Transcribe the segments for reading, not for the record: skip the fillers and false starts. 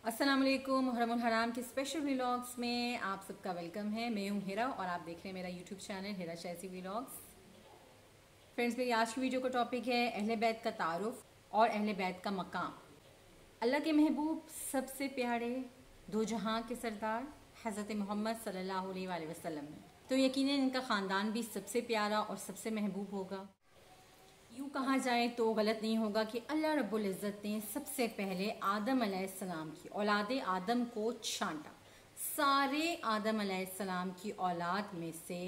अस्सलाम वालेकुम। मुहर्रम हराम के स्पेशल व्लॉग्स में आप सबका वेलकम है। मैं हूँ हिरा और आप देख रहे हैं मेरा यूट्यूब चैनल हिरा शैसी व्लॉग्स। फ्रेंड्स, मेरी आज की वीडियो का टॉपिक है अहले बैत का तारुफ और अहले बैत का मकाम। अल्लाह के महबूब, सबसे प्यारे, दो जहां के सरदार हज़रत मोहम्मद सल्लल्लाहु अलैहि वसल्लम है, तो यकीनन इनका ख़ानदान भी सबसे प्यारा और सबसे महबूब होगा। यूँ कहा जाए तो गलत नहीं होगा कि अल्लाह रब्बुल इज़्ज़त ने सबसे पहले आदम अलैहिस्सलाम की औलाद आदम को छांटा। सारे आदम अलैहिस्सलाम की औलाद में से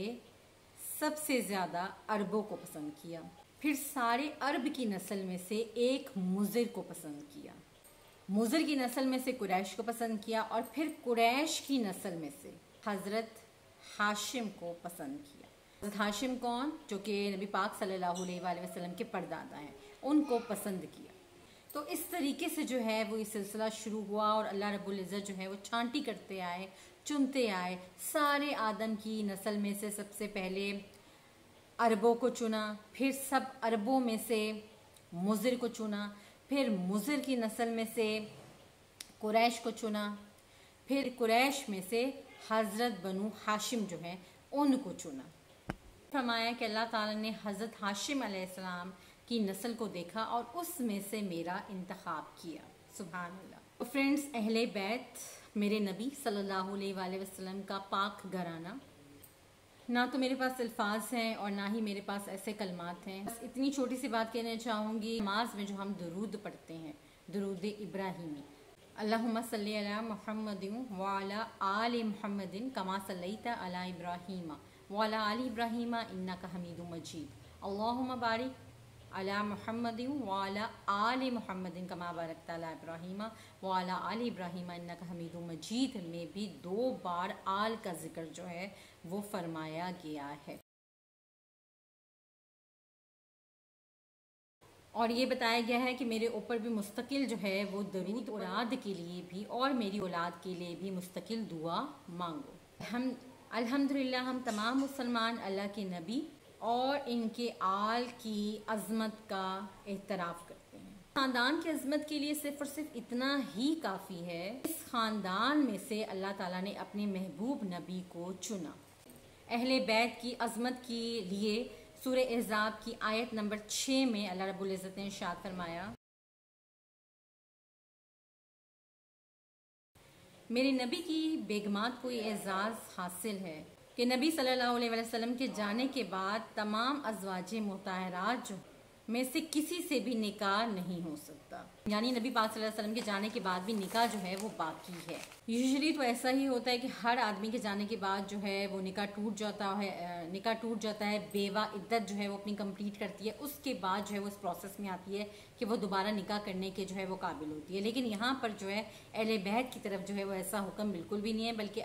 सबसे ज़्यादा अरबों को पसंद किया, फिर सारे अरब की नस्ल में से एक मुज़िर को पसंद किया, मुज़िर की नस्ल में से कुरैश को पसंद किया और फिर कुरैश की नस्ल में से हज़रत हाशिम को पसंद किया। हज़रत हाशिम कौन? जो कि नबी पाक सल्लल्लाहु अलैहि वसल्लम के परदादा हैं, उनको पसंद किया। तो इस तरीके से जो है वो ये सिलसिला शुरू हुआ और अल्लाह रब्बुल इज़्ज़त जो है वो छांटी करते आए, चुनते आए। सारे आदम की नस्ल में से सबसे पहले अरबों को चुना, फिर सब अरबों में से मुज़िर को चुना, फिर मुज़िर की नस्ल में से कुरैश को चुना, फिर कुरैश में से हज़रत बनु हाशिम जो है उनको चुना। फरमाया कि अल्लाह ताला ने हज़रत हाशिम अलैहिस्सलाम की नस्ल को देखा और उसमें से मेरा इंतखाब किया। सुभान अल्लाह। तो फ्रेंड्स, अहले बैत मेरे नबी सल्लल्लाहु अलैहि वसल्लम का पाक घराना। ना तो मेरे पास अल्फाज हैं और ना ही मेरे पास ऐसे कलमात हैं। बस इतनी छोटी सी बात कहना चाहूँगी, नमाज में जो हम दरूद पढ़ते हैं, दरूद इब्राहिमी, अल्लाहुम्मा सल्ली अला मुहम्मदिन व अला आलि मुहम्मदिन कमा सल्लैता अला इब्राहीम व अला आलि इब्राहीम इन्नका हमीदुम मजीद, अल्लाहुम्मा बारिक अला मुहम्मदिन व अला आलि मुहम्मदिन कमा बारकता अला इब्राहीम व अला आलि इब्राहीम इन्नका हमीदुम मजीद में भी 2 बार आल का जिक्र जो है वो फरमाया गया है। और ये बताया गया है कि मेरे ऊपर भी मुस्तकिल जो है वो दरूद औलाद के लिए भी और मेरी औलाद के लिए भी मुस्तकिल दुआ मांगो। हम अल्हम्दुलिल्लाह हम तमाम मुसलमान अल्लाह के नबी और इनके आल की अज़मत का एहतराफ़ करते हैं। ख़ानदान की अज़मत के लिए सिर्फ़ और सिर्फ इतना ही काफ़ी है, इस ख़ानदान में से अल्लाह ताला ने अपने महबूब नबी को चुना। अहले बैत की अज़मत के लिए सूरह अहज़ाब की आयत नंबर 6 में अल्लाह रब्बुल इज़्ज़त ने इरशाद फरमाया, मेरे नबी की बेगमात को ये एजाज़ हासिल है कि नबी सल्लल्लाहु अलैहि वसल्लम के जाने के बाद तमाम अज़वाजे मुताहरात जो में से किसी से भी निकाह नहीं हो सकता। यानी नबी पाक सल्लल्लाहु अलैहि वसल्लम के जाने के बाद भी निकाह जो है वो बाकी है। यूजुअली तो ऐसा ही होता है कि हर आदमी के जाने के बाद जो है वो निकाह टूट जाता है। बेवा इद्दत जो है वो अपनी कंप्लीट करती है, उसके बाद जो है वो इस प्रोसेस में आती है कि वो दोबारा निकाह करने के जो है वो काबिल होती है। लेकिन यहाँ पर जो है अहले बैत की तरफ जो है वो ऐसा हुक्म बिल्कुल भी नहीं है, बल्कि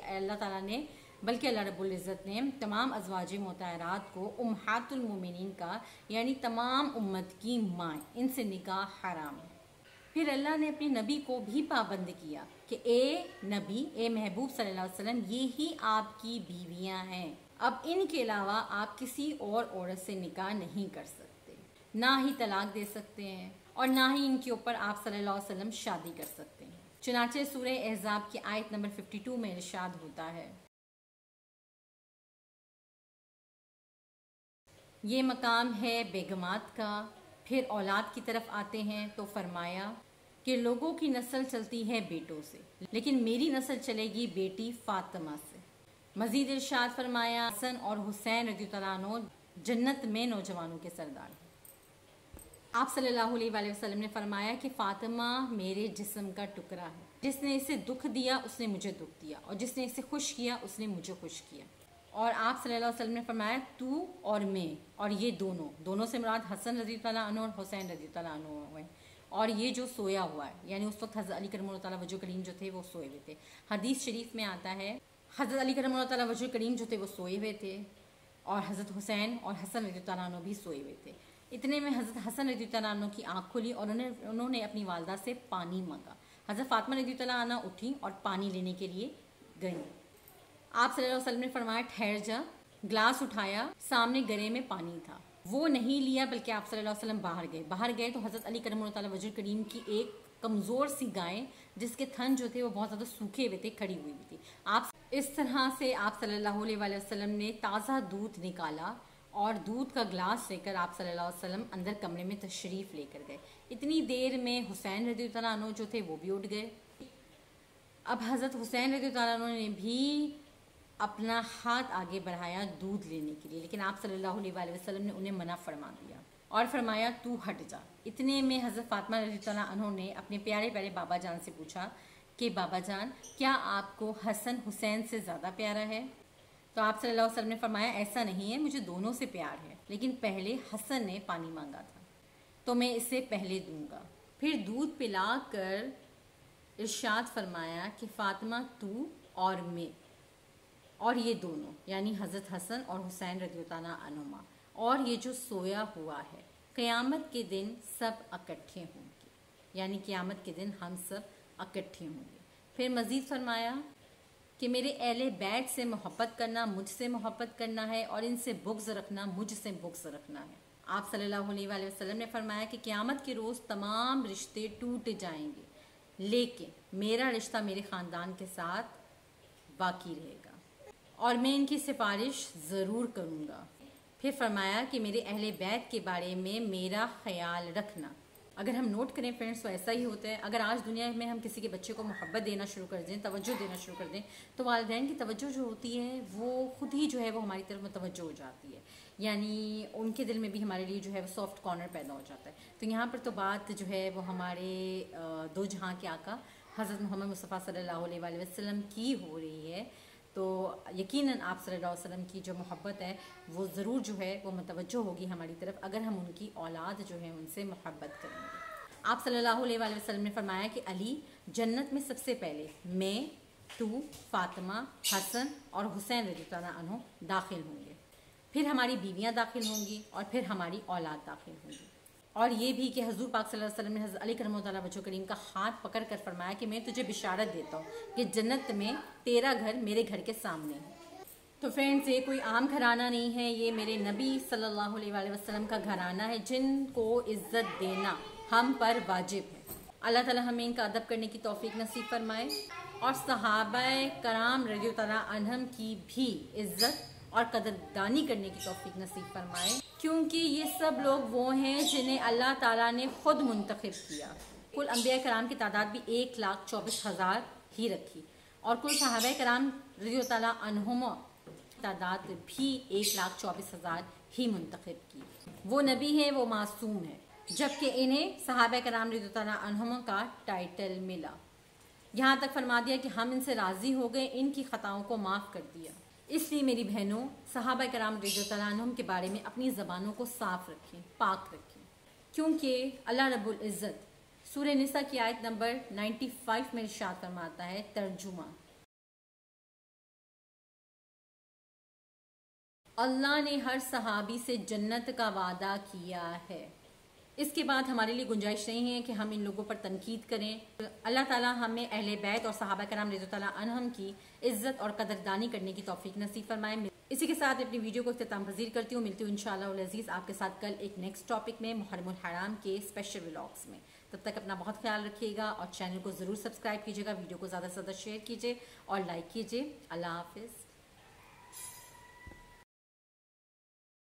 अल्लाह रब्बुल इज़्ज़त ने तमाम अज़वाज मुताहरात को उम्महातुल मोमिनीन का यानी तमाम उम्मत की माँ, इनसे निकाह हराम है। फिर अल्लाह ने अपने नबी को भी पाबंद किया कि ए नबी, ए महबूब सल्लल्लाहु अलैहि वसल्लम, ये ही आपकी बीवियां हैं, अब इनके अलावा आप किसी और औरत से निकाह नहीं कर सकते, ना ही तलाक दे सकते हैं और ना ही इनके ऊपर आप सल्लल्लाहु अलैहि वसल्लम शादी कर सकते हैं। चुनाचे सूरह अहज़ाब की आयत नंबर 52 में इरशाद होता है, ये मकाम है बेगमात का। फिर औलाद की तरफ आते हैं तो फरमाया कि लोगों की नस्ल चलती है बेटों से, लेकिन मेरी नस्ल चलेगी बेटी फातिमा से। मजीद इरशाद फरमाया, हसन और हुसैन रज़ियल्लाहु अन्हु जन्नत में नौजवानों के सरदार। आप सल्लल्लाहु अलैहि वसल्लम ने फरमाया कि फातिमा मेरे जिस्म का टुकड़ा है, जिसने इसे दुख दिया उसने मुझे दुख दिया और जिसने इसे खुश किया उसने मुझे खुश किया। और आप सल्लल्लाहु अलैहि वसल्लम ने फरमाया, तू और मैं, और ये दोनों से मुराद हसन रज़ियल्लाहु अन्हु और हुसैन रज़ियल्लाहु अन्हु है। और ये जो सोया हुआ है, यानी उस वक्त हज़रत अली करमुल्लाहु तआला वजह करीम जो थे वो सोए हुए थे। हदीस शरीफ में आता है हज़रत अली करमुल्लाहु तआला वजह करीम जो थे वो सोए हुए थे और हज़रत हुसैन और हसन रज़ियल्लाहु अन्हु भी सोए हुए थे। इतने में हज़रत हसन रज़ियल्लाहु अन्हु की आँख खुली और उन्होंने अपनी वालदा से पानी मांगा। हज़रत फातिमा रज़ियल्लाहु अन्हा उठी और पानी लेने के लिए गई। आप सल्लल्लाहु अलैहि वसल्लम ने फरमाया, ठहर जा। ग्लास उठाया, सामने गरे में पानी था, वो नहीं लिया, बल्कि आप सल्लल्लाहु अलैहि वसल्लम बाहर गए तो हज़रत अली करमुल्लाहु तआला वजह करीम की एक कमज़ोर सी गाय جس کے تھن جو تھے وہ بہت زیادہ سوکھے ہوئے تھے، کھڑی ہوئی تھی. آپ اس طرح سے آپ صلی اللہ علیہ وسلم نے تازہ دودھ نکالا اور دودھ کا گلاس لے کر آپ صلی اللہ علیہ وسلم اندر کمرے میں تشریف لے کر گئے. اتنی دیر میں حسین رضی اللہ عنہ جو تھے وہ بھی اٹھ گئے. اب حضرت حسین رضی اللہ عنہ نے بھی اپنا ہاتھ آگے بڑھایا دودھ لینے کے لیے، لیکن آپ صلی اللہ علیہ وسلم نے انہیں منع فرما دیا اور فرمایا تو ہٹ جا. اتنے میں حضرت فاطمہ رضی اللہ عنہ نے اپنے پیارے پیارے بابا جان سے پوچھا کہ بابا جان کیا آپ کو حسن حسین سے زیادہ پیارا ہے؟ تو آپ صلی اللہ علیہ وسلم نے فرمایا ایسا نہیں ہے، مجھے دونوں سے پیار ہے، لیکن پہلے حسن نے پانی مانگا تھا تو میں اسے پہلے دوں گا. پھر دودھ پلا کر ارشاد فرمایا کہ فاطمہ تو اور میں اور یہ دونوں یعنی حضرت حسن اور حسین رضی اللہ عنہما اور یہ جو سویا ہوا ہے قیامت کے دن سب اکٹھے ہوں گے، یعنی قیامت کے دن ہم سب اکٹھے ہوں گے. پھر مزید فرمایا کہ میرے اہل بیت سے محبت کرنا مجھ سے محبت کرنا ہے اور ان سے بغض رکھنا مجھ سے بغض رکھنا ہے. آپ صلی اللہ علیہ وسلم نے فرمایا کہ قیامت کے روز تمام رشتے ٹوٹ جائیں گے، لیکن میرا رشتہ میرے خاندان کے ساتھ باقی رہے گا اور میں ان کی سفارش ضرور کروں گا. پھر فرمایا کہ میرے اہل بیت کے بارے میں میرا خیال رکھنا. اگر ہم نوٹ کریں فرینڈس تو ایسا ہی ہوتا ہے، اگر آج دنیا میں ہم کسی کے بچے کو محبت دینا شروع کر دیں، توجہ دینا شروع کر دیں، تو والدین کی توجہ جو ہوتی ہے وہ خود ہی جو ہے وہ ہماری طرف متوجہ ہو جاتی ہے، یعنی ان کے دل میں بھی ہمارے لیے جو ہے وہ سافٹ کارنر پیدا ہو جاتا ہے. تو یہاں پر تو بات جو ہے وہ ہمارے دو جہاں کے آقا حضرت محمد مصطفیٰ صلی اللہ علیہ وسلم کی ہو رہی ہے. تو یقیناً آپ صلی اللہ علیہ وسلم کی جو محبت ہے وہ ضرور جو ہے وہ متوجہ ہوگی ہماری طرف اگر ہم ان کی اولاد جو ہے ان سے محبت کریں گے. آپ صلی اللہ علیہ وسلم نے فرمایا کہ علی جنت میں سب سے پہلے میں، تو، فاطمہ، حسن اور حسین رضی اللہ عنہ داخل ہوں گے، پھر ہماری بیویاں داخل ہوں گی اور پھر ہماری اولاد داخل ہوں گی. اور یہ بھی کہ حضور پاک صلی اللہ علیہ وسلم نے حضرت علی کرم اللہ تعالیٰ وجہ کریم کا ہاتھ پکڑ کر فرمایا کہ میں تجھے بشارت دیتا ہوں کہ جنت میں تیرا گھر میرے گھر کے سامنے ہے. تو فرینڈز یہ کوئی عام گھرانہ نہیں ہے، یہ میرے نبی صلی اللہ علیہ وسلم کا گھرانہ ہے جن کو عزت دینا ہم پر واجب ہے. اللہ تعالیٰ ہمیں ان کا ادب کرنے کی توفیق نصیب فرمائے اور صحابہ کرام رضی اللہ عنہم کی بھی عزت اور قدردانی کرنے کی توفیق نصیب فرمائے، کیونکہ یہ سب لوگ وہ ہیں جنہیں اللہ تعالیٰ نے خود منتخب کیا. کل انبیاء کرام کی تعداد بھی 1,24,000 ہی رکھی اور کل صحابہ کرام رضی اللہ عنہم تعداد بھی 1,24,000 ہی منتخب کی. وہ نبی ہیں، وہ معصوم ہیں، جبکہ انہیں صحابہ کرام رضی اللہ عنہم کا ٹائٹل ملا. یہاں تک فرما دیا کہ ہم ان سے راضی ہو گئے، ان کی خطاؤں کو معاف کر دیا. اس لیے میری بہنوں صحابہ کرام رضی اللہ عنہم کے بارے میں اپنی زبانوں کو صاف رکھیں، پاک رکھیں، کیونکہ اللہ رب العزت سورہ نساء کی آیت نمبر 95 میں ارشاد فرماتا ہے، ترجمہ: اللہ نے ہر صحابی سے جنت کا وعدہ کیا ہے. اس کے بعد ہمارے لیے گنجائش نہیں ہے کہ ہم ان لوگوں پر تنقید کریں. اللہ تعالیٰ ہمیں اہل بیت اور صحابہ کرام رضی اللہ عنہم کی عزت اور قدردانی کرنے کی توفیق نصیب فرمائے. اسی کے ساتھ اپنی ویڈیو کو اختتام پذیر کرتی ہوں. ملتی ہوں انشاءاللہ العزیز آپ کے ساتھ کل ایک نیکسٹ ٹاپک میں محرم الحرام کے اسپیشل ولاگس میں. تب تک اپنا بہت خیال رکھیے گا اور چینل کو ضرور سبسکرائب کیجیے گا، ویڈیو کو زیادہ سے زیادہ شیئر کیجیے اور لائک کیجیے. اللہ حافظ.